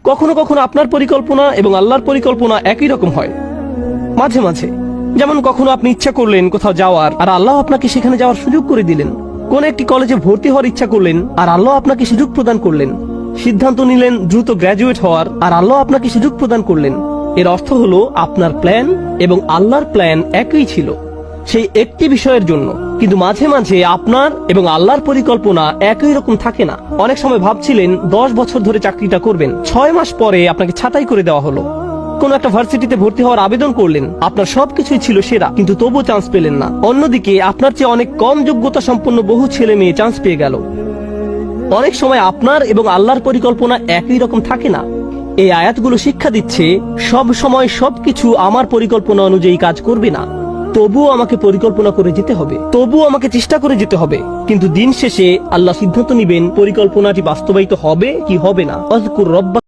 কখনো কখনো আপনার পরিকল্পনা এবং আল্লাহর পরিকল্পনা একই রকম হয়। মাঝে মাঝে, যেমন কখনো আপনি ইচ্ছা করলেন কোথাও যাওয়ার, আর আল্লাহ আপনাকে সেখানে যাওয়ার সুযোগ করে দিলেন। কোন একটি কলেজে ভর্তি হওয়ার ইচ্ছা করলেন, আর আল্লাহ আপনাকে সুযোগ প্রদান করলেন। সিদ্ধান্ত নিলেন দ্রুত গ্র্যাজুয়েট হওয়ার, আর আল্লাহ আপনাকে সুযোগ প্রদান করলেন। এর অর্থ হলো আপনার প্ল্যান এবং আল্লাহর প্ল্যান একই ছিল সেই একটি বিষয়ের জন্য। কিন্তু মাঝে মাঝে আপনার এবং আল্লাহর পরিকল্পনা একই রকম থাকে না। অনেক সময় ভাবছিলেন 10 বছর ধরে চাকরিটা করবেন, 6 মাস পরে আপনাকে ছাঁটাই করে দেওয়া হলো। কোন একটা ভার্সিটিতে ভর্তি হওয়ার আবেদন করলেন, আপনার সবকিছুই ছিল সেরা, কিন্তু তবুও চান্স পেলেন না। অন্যদিকে আপনার চেয়ে অনেক কম যোগ্যতা সম্পন্ন বহু ছেলে মেয়ে চান্স পেয়ে গেল। অনেক সময় আপনার এবং আল্লাহর পরিকল্পনা একই রকম থাকে না। এই আয়াতগুলো শিক্ষা দিচ্ছে সব সময় সবকিছু আমার পরিকল্পনা অনুযায়ী কাজ করবে না। তবুও আমাকে পরিকল্পনা করে যেতে হবে, তবুও আমাকে চেষ্টা করে যেতে হবে। কিন্তু দিন শেষে আল্লাহ সিদ্ধান্ত নিবেন পরিকল্পনাটি বাস্তবায়িত হবে কি হবে না। আযকুর রব্বাক